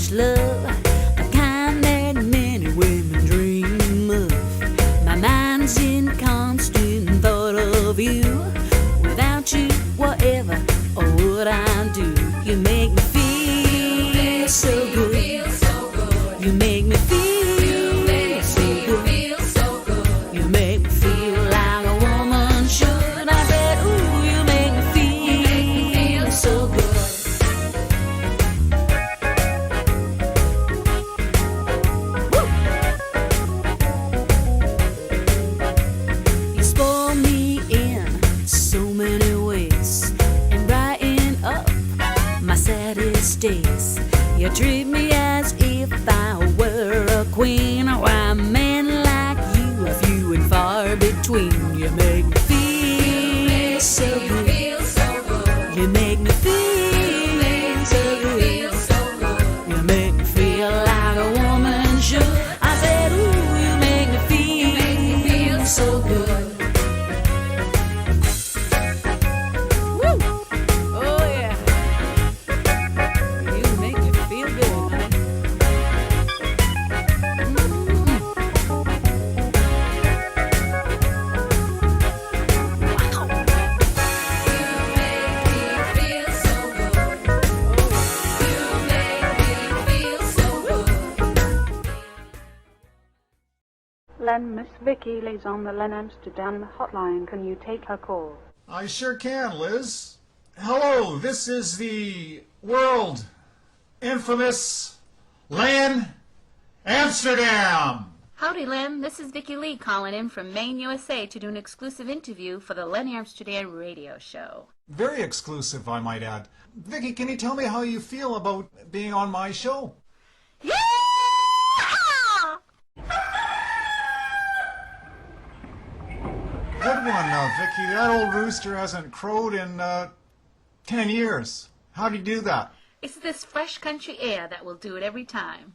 much love, the kind that many women dream of. My mind's in constant thought of you. Without you, whatever or what I do, you make me feel so good. You make me feel so good. You make me feel like a woman should. I said, ooh, you make me feel so good. Woo! You spoil me in so many ways and brighten up my saddest days. You treat me as if I were a queen. Why, a man like you, a few and far between. You make me feel so good. You make me feel so good. You make me feel like a woman should. I said, ooh, you make me feel so good. Miss Vicki lays on the Len Amsterdam hotline. Can you take her call? I sure can, Liz. Hello, this is the world infamous Len Amsterdam. Howdy, Len. This is Vicki Lee calling in from Maine, USA to do an exclusive interview for the Len Amsterdam radio show. Very exclusive, I might add. Vicki, can you tell me how you feel about being on my show? Yeah! Good one, Vicki. That old rooster hasn't crowed in 10 years. How'd you do that? It's this fresh country air that will do it every time.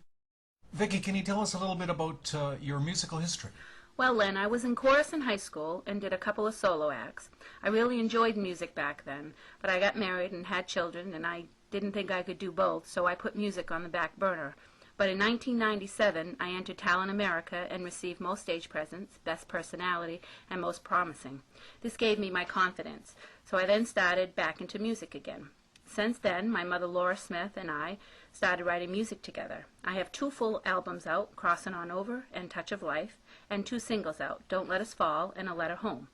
Vicki, can you tell us a little bit about your musical history? Well, Len, I was in chorus in high school and did a couple of solo acts. I really enjoyed music back then, but I got married and had children, and I didn't think I could do both, so I put music on the back burner. But in 1997, I entered Talent America and received Most Stage Presence, Best Personality, and Most Promising. This gave me my confidence, so I then started back into music again. Since then, my mother Laura Smith and I started writing music together. I have 2 full albums out, Crossing On Over and Touch of Life, and 2 singles out, Don't Let Us Fall and A Letter Home.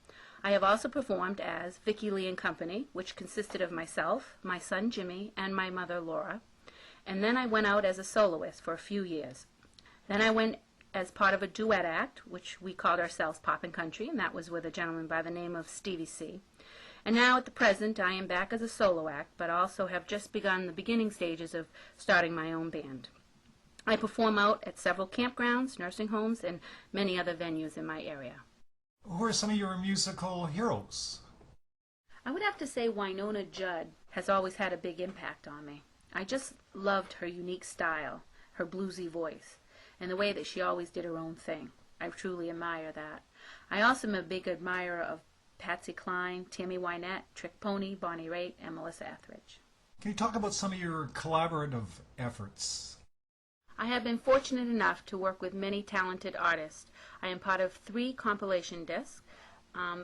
I have also performed as Vicki Lee and Company, which consisted of myself, my son Jimmy, and my mother Laura. And then I went out as a soloist for a few years. Then I went as part of a duet act, which we called ourselves Pop and Country, and that was with a gentleman by the name of Stevie C. And now at the present I am back as a solo act, but also have just begun the beginning stages of starting my own band. I perform out at several campgrounds, nursing homes, and many other venues in my area. Who are some of your musical heroes? I would have to say Wynonna Judd has always had a big impact on me. I just loved her unique style, her bluesy voice, and the way that she always did her own thing. I truly admire that. I also am a big admirer of Patsy Cline, Tammy Wynette, Trick Pony, Bonnie Raitt, and Melissa Etheridge. Can you talk about some of your collaborative efforts? I have been fortunate enough to work with many talented artists. I am part of 3 compilation discs.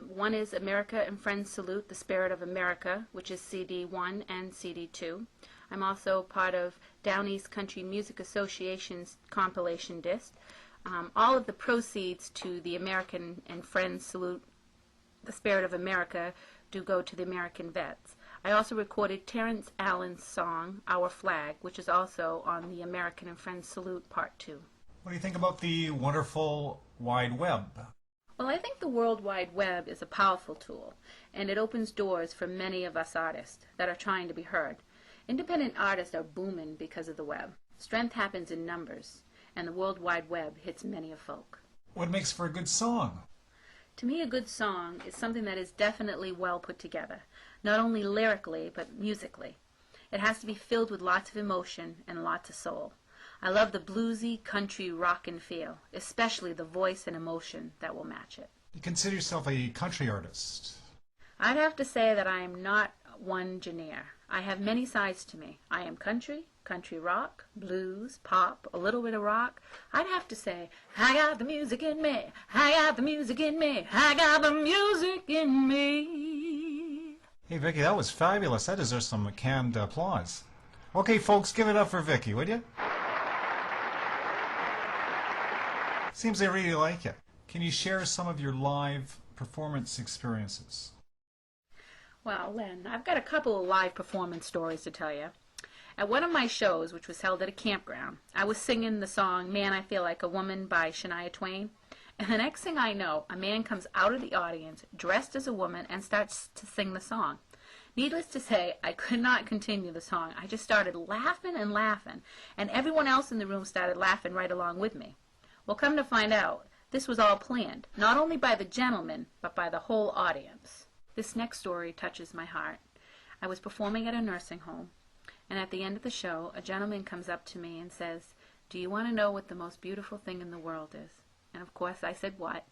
One is America and Friends Salute, The Spirit of America, which is CD 1 and CD 2. I'm also part of Down East Country Music Association's compilation disc. All of the proceeds to the American and Friends Salute, The Spirit of America, do go to the American vets. I also recorded Terrence Allen's song, Our Flag, which is also on the American and Friends Salute Part 2. What do you think about the wonderful wide web? Well, I think the World Wide Web is a powerful tool, and it opens doors for many of us artists that are trying to be heard. Independent artists are booming because of the web. Strength happens in numbers, and the World Wide Web hits many a folk. What makes for a good song? To me, a good song is something that is definitely well put together, not only lyrically, but musically. It has to be filled with lots of emotion and lots of soul. I love the bluesy, country, rockin' feel, especially the voice and emotion that will match it. You consider yourself a country artist? I'd have to say that I am not one genre. I have many sides to me. I am country, country rock, blues, pop, a little bit of rock. I'd have to say, I got the music in me, I got the music in me, I got the music in me. Hey, Vicki, that was fabulous. That deserves some canned applause. Okay, folks, give it up for Vicki, would you? Seems they really like it. Can you share some of your live performance experiences? Well, Len, I've got a couple of live performance stories to tell you. At one of my shows, which was held at a campground, I was singing the song Man, I Feel Like a Woman by Shania Twain. And the next thing I know, a man comes out of the audience dressed as a woman and starts to sing the song. Needless to say, I could not continue the song. I just started laughing and laughing, and everyone else in the room started laughing right along with me. Well, come to find out, this was all planned, not only by the gentleman, but by the whole audience. This next story touches my heart. I was performing at a nursing home, and at the end of the show, a gentleman comes up to me and says, "Do you want to know what the most beautiful thing in the world is?" And of course I said, "What?"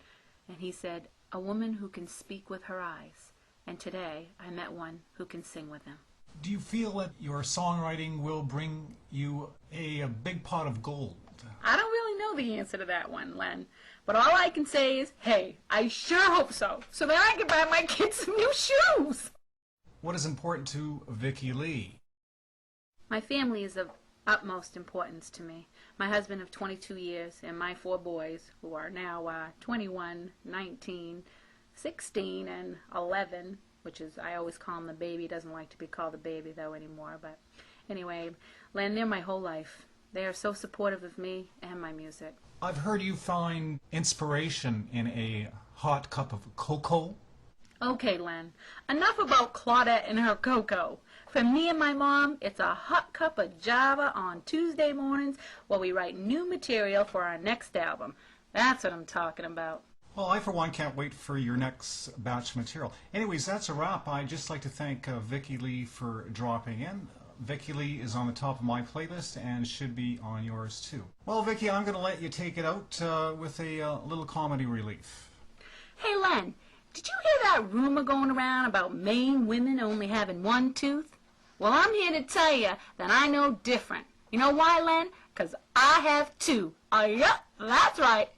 And he said, "A woman who can speak with her eyes." And today I met one who can sing with them. Do you feel that your songwriting will bring you a big pot of gold? I don't really know the answer to that one, Len. But all I can say is, hey, I sure hope so. So then I can buy my kids some new shoes. What is important to Vicki Lee? My family is of utmost importance to me. My husband of 22 years and my 4 boys, who are now 21, 19, 16, and 11, which is, I always call him the baby. He doesn't like to be called the baby, though, anymore. But anyway, Len, they're my whole life. They are so supportive of me and my music. I've heard you find inspiration in a hot cup of cocoa. Okay, Len, enough about Claudette and her cocoa. For me and my mom, it's a hot cup of Java on Tuesday mornings while we write new material for our next album. That's what I'm talking about. Well, I, for one, can't wait for your next batch of material. Anyways, that's a wrap. I'd just like to thank Vicki Lee for dropping in. Vicki Lee is on the top of my playlist and should be on yours too. Well, Vicki, I'm going to let you take it out with a little comedy relief. Hey, Len, did you hear that rumor going around about Maine women only having one tooth? Well, I'm here to tell you that I know different. You know why, Len? 'Cause I have 2. Yep, that's right.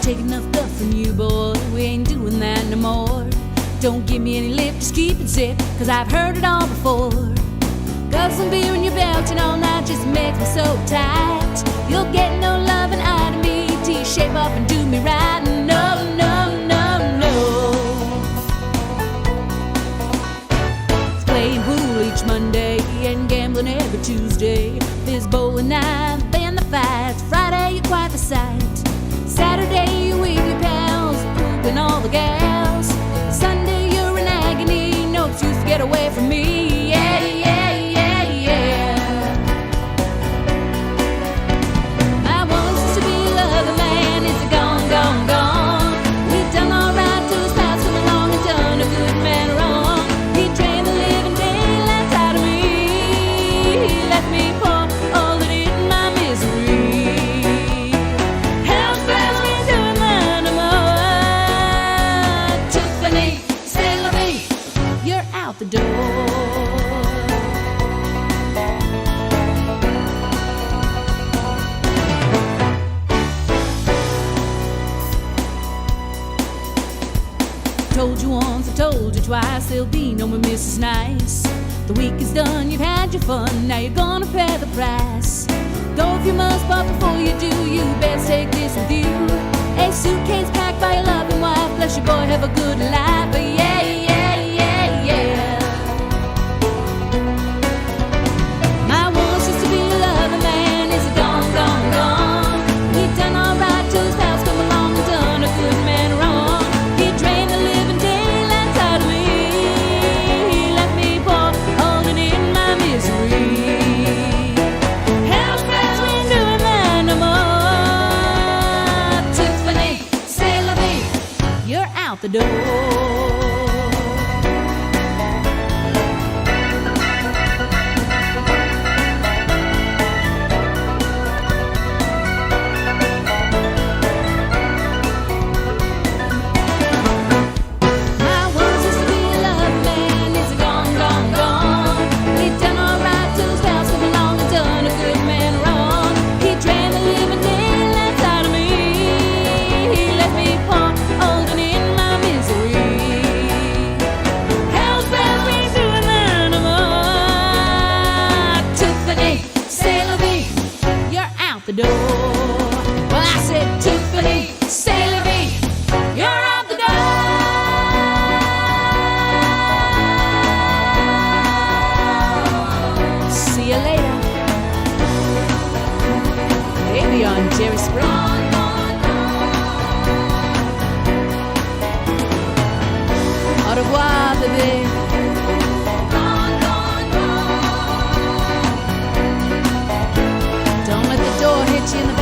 Take enough guff from you, boy. We ain't doing that no more. Don't give me any lip, just keep it zip, 'cause I've heard it all before. Got some beer in your belching all night just makes me so tight. You'll get no loving out of me till you shape up and do me right. No, no, no, no. It's playing pool each Monday and gambling every Tuesday. There's bowling night, then the fights. Friday, you're quite the sight. Saturday, you with your pals, pooping all the gals. Sunday, you're in agony, no excuse to get away from me. Yeah, yeah, yeah, yeah. My woman used to be a lover, man, is gone, gone, gone. We've done all right till his past come along and done a good man wrong. He drained the living daylights out of me. He left me poor, all that in my misery. The door. Told you once, I told you twice, there'll be no more Mrs. Nice. The week is done, you've had your fun, now you're gonna pay the price. Go if you must, but before you do, you best take this with you. A suitcase packed by your loving wife, bless you boy, have a good life. But yeah, yeah, yeah, yeah. door. The door. Well, I said, Tiffany, c'est la vie, you're out the door. See you later. Baby on Jerry Spring. Au revoir, bébé. Hit you in the